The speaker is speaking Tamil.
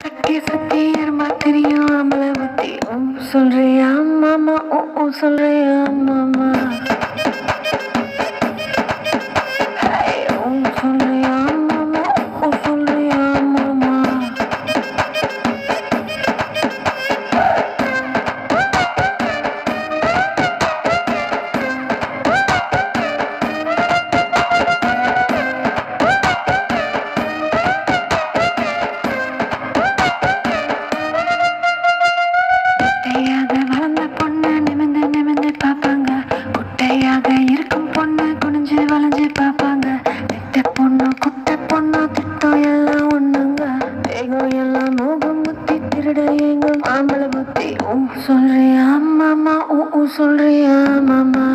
சுத்தி சுத்தி எறும்பா தெரியும் ஆம்பளை புத்தி. ஓ சொல்றியா மாமா, ஓ ஓ சொல்றியா மாமா. ஹே, ஓ சொல்றியா மாமா, ஓ சொல்றியா மாமா. குட்டையாக வளர்ந்த பொண்ணு நிமிந்து நிமிந்து பார்ப்பாங்க. குட்டையாக இருக்கும் பொண்ணு குனிஞ்சு வளைஞ்சு பார்ப்பாங்க. நெட்ட பொண்ணு குட்டை பொண்ணு திட்டம் எல்லாம் ஒண்ணுங்க. தேகம் எல்லாம் மோகம் புத்தி திருட எங்கும் ஆம்பளை புத்தி. ஓ சொல்றியா மாமா, ஓ ஓ சொல்றியா மாமா.